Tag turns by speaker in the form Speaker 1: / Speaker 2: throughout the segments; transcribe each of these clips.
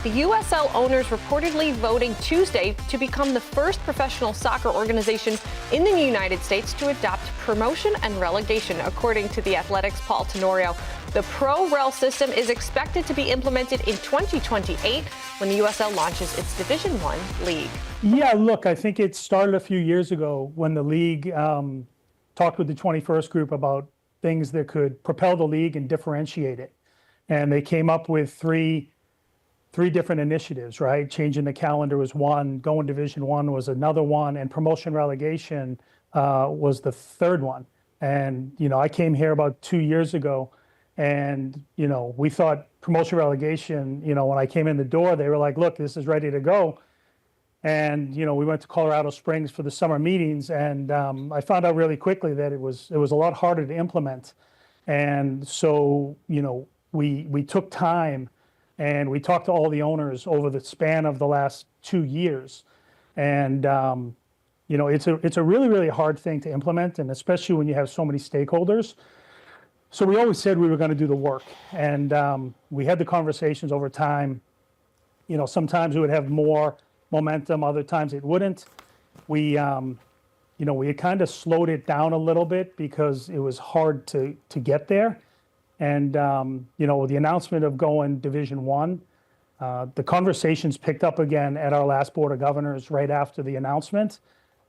Speaker 1: The USL owners reportedly voting Tuesday to become the first professional soccer organization in the United States to adopt promotion and relegation, according to The Athletic's Paul Tenorio. The Pro-Rel system is expected to be implemented in 2028 when the USL launches its Division I league.
Speaker 2: Yeah, look, I think it started a few years ago when the league talked with the 21st group about things that could propel the league and differentiate it. And they came up with three different initiatives, right? Changing the calendar was one, going Division I was another one, and promotion relegation was the third one. And, I came here about 2 years ago, and, we thought promotion relegation, when I came in the door, they were like, look, this is ready to go. And, we went to Colorado Springs for the summer meetings, and I found out really quickly that it was a lot harder to implement. And so, we took time and we talked to all the owners over the span of the last 2 years. And, it's a really, really hard thing to implement, and especially when you have so many stakeholders. So we always said we were going to do the work. And we had the conversations over time. Sometimes it would have more momentum, other times it wouldn't. We had kind of slowed it down a little bit because it was hard to get there. And, the announcement of going Division I, the conversations picked up again at our last Board of Governors right after the announcement.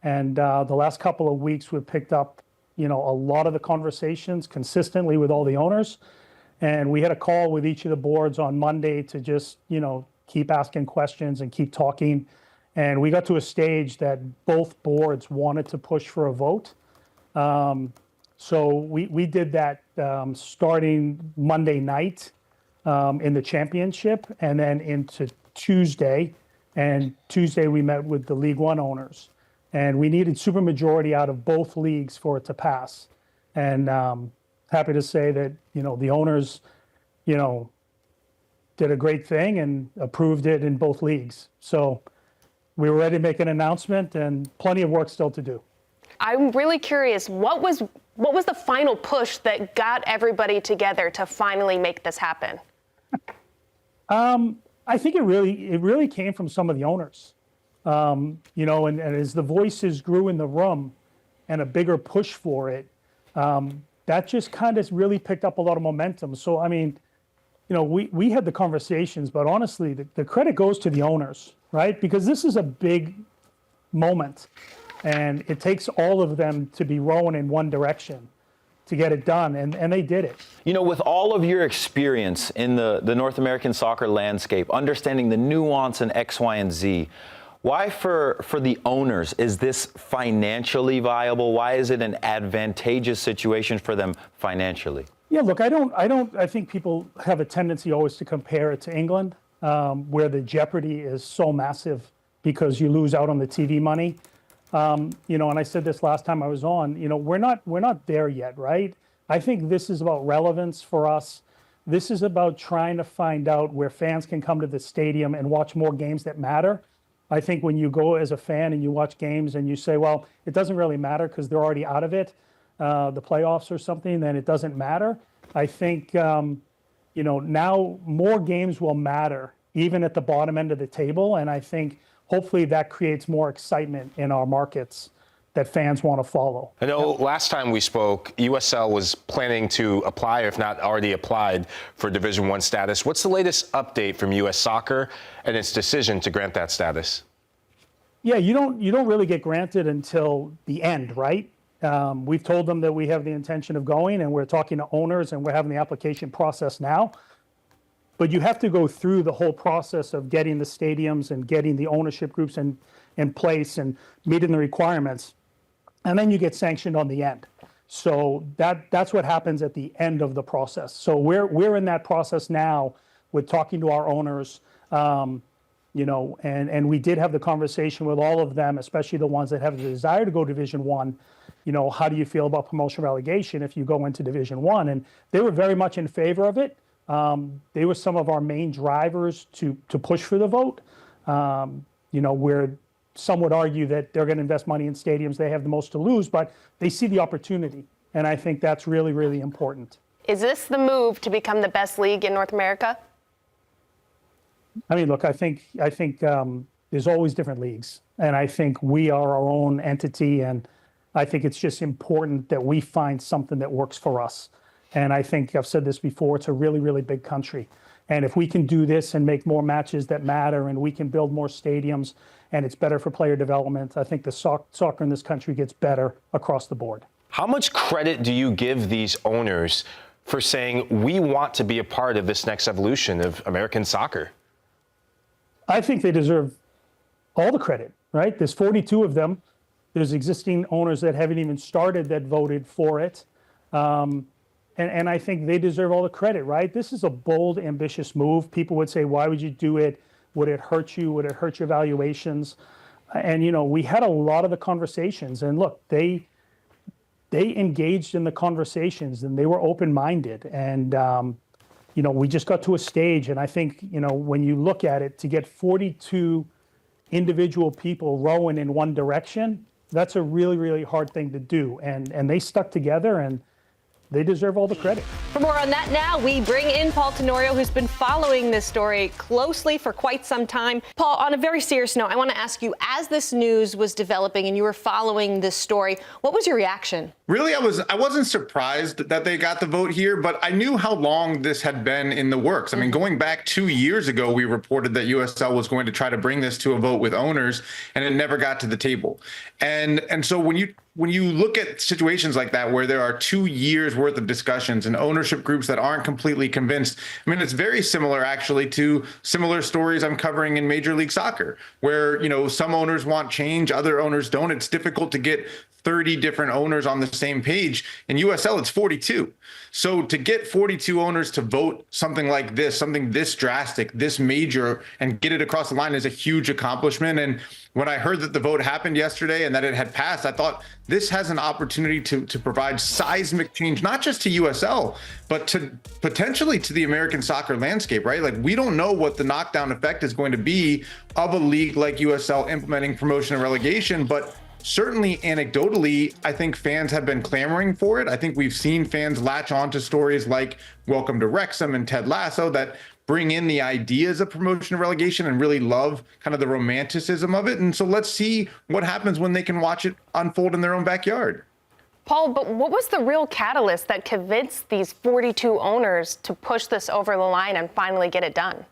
Speaker 2: And the last couple of weeks, we've picked up, a lot of the conversations consistently with all the owners. And we had a call with each of the boards on Monday to just, keep asking questions and keep talking. And we got to a stage that both boards wanted to push for a vote. So we did that starting Monday night in the championship and then into Tuesday. And Tuesday we met with the League One owners. And we needed supermajority out of both leagues for it to pass. And happy to say that, the owners, did a great thing and approved it in both leagues. So we were ready to make an announcement and plenty of work still to do.
Speaker 1: I'm really curious, what was the final push that got everybody together to finally make this happen?
Speaker 2: I think it really came from some of the owners. And as the voices grew in the room and a bigger push for it, that just kind of really picked up a lot of momentum. So, we had the conversations, but honestly, the credit goes to the owners, right? Because this is a big moment, and it takes all of them to be rowing in one direction to get it done, and they did it.
Speaker 3: With all of your experience in the North American soccer landscape, understanding the nuance in X, Y, and Z, why for the owners is this financially viable? Why is it an advantageous situation for them financially?
Speaker 2: Yeah, look, I think people have a tendency always to compare it to England, where the jeopardy is so massive because you lose out on the TV money. And I said this last time I was on, we're not there yet, right? I think this is about relevance for us. This is about trying to find out where fans can come to the stadium and watch more games that matter. I think when you go as a fan and you watch games and you say, well, it doesn't really matter because they're already out of it, the playoffs or something, then it doesn't matter. I think, now more games will matter, even at the bottom end of the table. And I think hopefully that creates more excitement in our markets that fans want to follow.
Speaker 4: I know last time we spoke, USL was planning to apply, if not already applied, for Division I status. What's the latest update from U.S. Soccer and its decision to grant that status?
Speaker 2: Yeah, you don't really get granted until the end, right? We've told them that we have the intention of going, and we're talking to owners, and we're having the application process now. But you have to go through the whole process of getting the stadiums and getting the ownership groups in place and meeting the requirements. And then you get sanctioned on the end. So that's what happens at the end of the process. So we're in that process now with talking to our owners, and we did have the conversation with all of them, especially the ones that have the desire to go Division I. How do you feel about promotion relegation if you go into Division I? And they were very much in favor of it. They were some of our main drivers to push for the vote. Where some would argue that they're going to invest money in stadiums, they have the most to lose, but they see the opportunity. And I think that's really, really important.
Speaker 1: Is this the move to become the best league in North America?
Speaker 2: I mean, look, I think there's always different leagues, and I think we are our own entity, and I think it's just important that we find something that works for us. And I think I've said this before, it's a really, really big country. And if we can do this and make more matches that matter, and we can build more stadiums, and it's better for player development, I think the soccer in this country gets better across the board.
Speaker 4: How much credit do you give these owners for saying, we want to be a part of this next evolution of American soccer?
Speaker 2: I think they deserve all the credit, right? There's 42 of them. There's existing owners that haven't even started that voted for it. And I think they deserve all the credit, right? This is a bold, ambitious move. People would say, why would you do it? Would it hurt you? Would it hurt your valuations? And, you know, we had a lot of the conversations. And look, they engaged in the conversations, and they were open-minded. And, you know, we just got to a stage. And I think, you know, when you look at it, to get 42 individual people rowing in one direction, that's a really, really hard thing to do. And they stuck together, and they deserve all the credit.
Speaker 1: For more on that now, we bring in Paul Tenorio, who's been following this story closely for quite some time. Paul, on a very serious note, I want to ask you, as this news was developing and you were following this story, what was your reaction?
Speaker 5: Really, I wasn't surprised that they got the vote here, but I knew how long this had been in the works. I mean, going back 2 years ago, we reported that USL was going to try to bring this to a vote with owners, and it never got to the table. And so when you look at situations like that, where there are 2 years worth of discussions and ownership groups that aren't completely convinced, I mean, it's very similar actually to similar stories I'm covering in Major League Soccer, where, you know, some owners want change, other owners don't. It's difficult to get 30 different owners on the same page. In USL, it's 42. So to get 42 owners to vote something like this, something this drastic, this major, and get it across the line is a huge accomplishment. And when I heard that the vote happened yesterday and that it had passed, I thought this has an opportunity to provide seismic change, not just to USL, but to potentially to the American soccer landscape, right? Like, we don't know what the knockdown effect is going to be of a league like USL implementing promotion and relegation, but certainly anecdotally, I think fans have been clamoring for it. I think we've seen fans latch on to stories like Welcome to Wrexham and Ted Lasso that bring in the ideas of promotion and relegation and really love kind of the romanticism of it. And so let's see what happens when they can watch it unfold in their own backyard.
Speaker 6: Paul, but what was the real catalyst that convinced these 42 owners to push this over the line and finally get it done?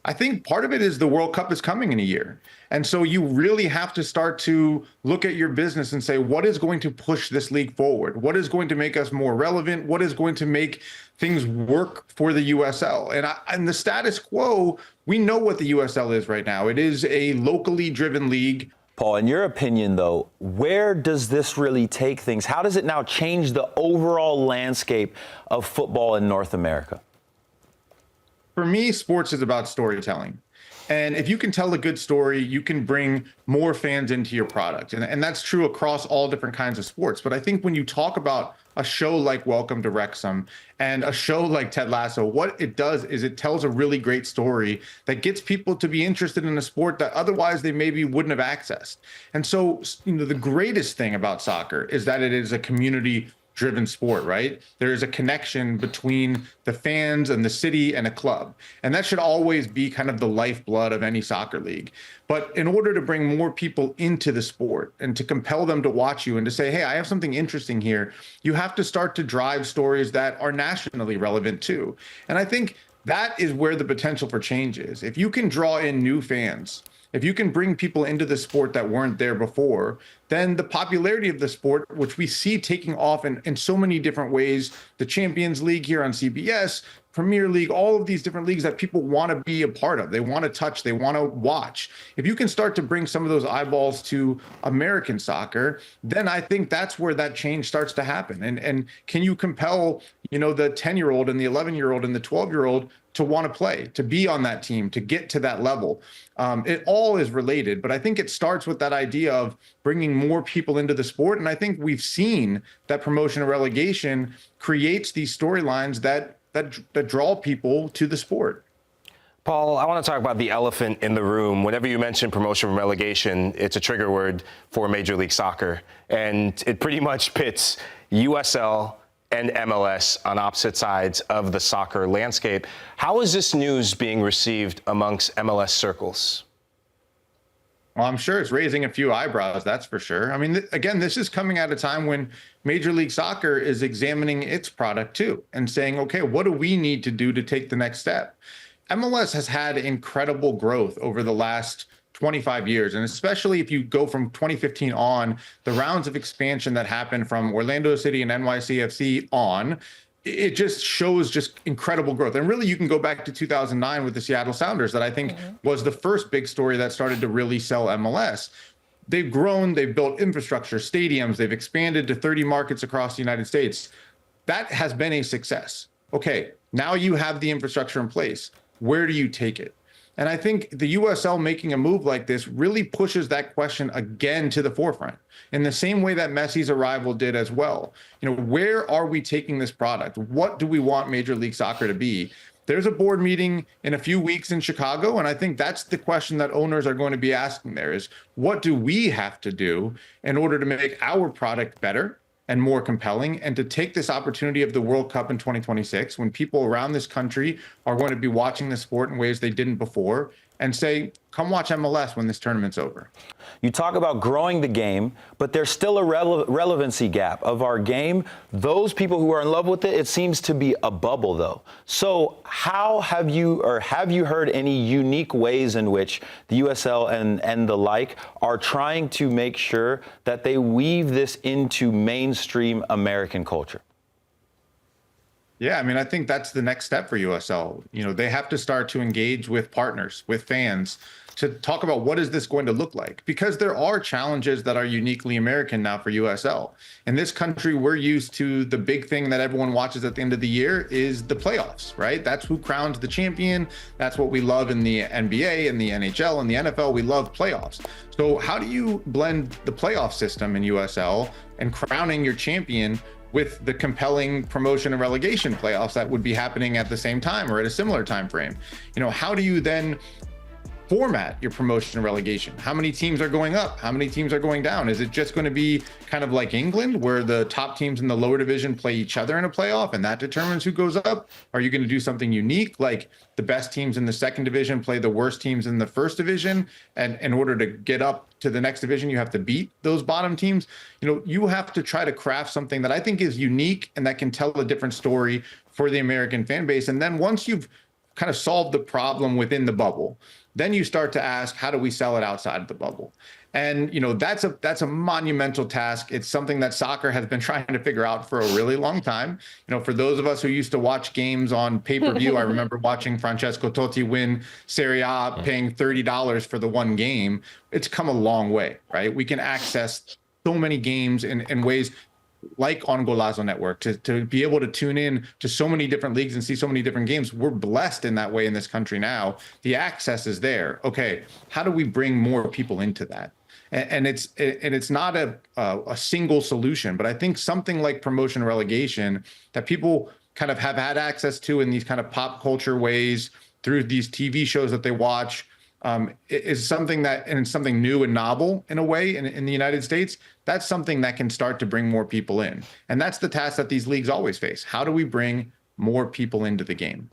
Speaker 5: I think part of it is the World Cup is coming in a year. And so you really have to start to look at your business and say, what is going to push this league forward? What is going to make us more relevant? What is going to make things work for the USL? And the status quo, we know what the USL is right now. It is a locally driven league.
Speaker 3: Paul, in your opinion, though, where does this really take things? How does it now change the overall landscape of football in North America?
Speaker 5: For me, sports is about storytelling. And if you can tell a good story, you can bring more fans into your product. And that's true across all different kinds of sports. But I think when you talk about a show like Welcome to Wrexham and a show like Ted Lasso, what it does is it tells a really great story that gets people to be interested in a sport that otherwise they maybe wouldn't have accessed. And so, you know, the greatest thing about soccer is that it is a community-driven sport, right? There is a connection between the fans and the city and a club. And that should always be kind of the lifeblood of any soccer league. But in order to bring more people into the sport and to compel them to watch you and to say, hey, I have something interesting here, you have to start to drive stories that are nationally relevant too. And I think that is where the potential for change is. If you can draw in new fans, if you can bring people into the sport that weren't there before, then the popularity of the sport, which we see taking off in so many different ways, the Champions League here on CBS, Premier League, all of these different leagues that people want to be a part of. They want to touch, they want to watch. If you can start to bring some of those eyeballs to American soccer, then I think that's where that change starts to happen. And can you compel, you know, the 10-year-old and the 11-year-old and the 12-year-old to want to play, to be on that team, to get to that level? It all is related, but I think it starts with that idea of bringing more people into the sport. And I think we've seen that promotion and relegation creates these storylines that draw people to the sport.
Speaker 4: Paul, I want to talk about the elephant in the room. Whenever you mention promotion and relegation, it's a trigger word for Major League Soccer. And it pretty much pits USL and MLS on opposite sides of the soccer landscape. How is this news being received amongst MLS circles?
Speaker 5: Well, I'm sure it's raising a few eyebrows, that's for sure. I mean, again, this is coming at a time when Major League Soccer is examining its product too and saying, okay, what do we need to do to take the next step? MLS has had incredible growth over the last 25 years. And especially if you go from 2015 on, the rounds of expansion that happened from Orlando City and NYCFC on, it just shows just incredible growth. And really, you can go back to 2009 with the Seattle Sounders that I think was the first big story that started to really sell MLS. They've grown, they've built infrastructure, stadiums, they've expanded to 30 markets across the United States. That has been a success. Okay, now you have the infrastructure in place. Where do you take it? And I think the USL making a move like this really pushes that question again to the forefront in the same way that Messi's arrival did as well. You know, where are we taking this product? What do we want Major League Soccer to be? There's a board meeting in a few weeks in Chicago, and I think that's the question that owners are going to be asking there is, what do we have to do in order to make our product better and more compelling, and to take this opportunity of the World Cup in 2026, when people around this country are going to be watching the sport in ways they didn't before, and say, come watch MLS when this tournament's over.
Speaker 3: You talk about growing the game, but there's still a relevancy gap of our game. Those people who are in love with it, it seems to be a bubble, though. So how have you heard any unique ways in which the USL and the like are trying to make sure that they weave this into mainstream American culture?
Speaker 5: Yeah, I mean, I think that's the next step for USL. You know, they have to start to engage with partners, with fans, to talk about what is this going to look like? Because there are challenges that are uniquely American now for USL. In this country, we're used to the big thing that everyone watches at the end of the year is the playoffs, right? That's who crowns the champion. That's what we love in the NBA and the NHL and the NFL. We love playoffs. So how do you blend the playoff system in USL and crowning your champion with the compelling promotion and relegation playoffs that would be happening at the same time or at a similar time frame? You know, how do you then format your promotion and relegation? How many teams are going up? How many teams are going down? Is it just going to be kind of like England, where the top teams in the lower division play each other in a playoff and that determines who goes up? Are you going to do something unique, like the best teams in the second division play the worst teams in the first division, and in order to get up to the next division, you have to beat those bottom teams? You know, you have to try to craft something that I think is unique and that can tell a different story for the American fan base. And then once you've kind of solved the problem within the bubble, then you start to ask, how do we sell it outside of the bubble? And, you know, that's a monumental task. It's something that soccer has been trying to figure out for a really long time. You know, for those of us who used to watch games on pay-per-view, I remember watching Francesco Totti win Serie A, paying $30 for the one game. It's come a long way, right? We can access so many games in ways like on Golazo Network, to be able to tune in to so many different leagues and see so many different games. We're blessed in that way in this country now. The access is there. Okay, how do we bring more people into that? And it's not a single solution, but I think something like promotion and relegation that people kind of have had access to in these kind of pop culture ways through these TV shows that they watch, is something that, and it's something new and novel in a way in the United States. That's something that can start to bring more people in. And that's the task that these leagues always face. How do we bring more people into the game?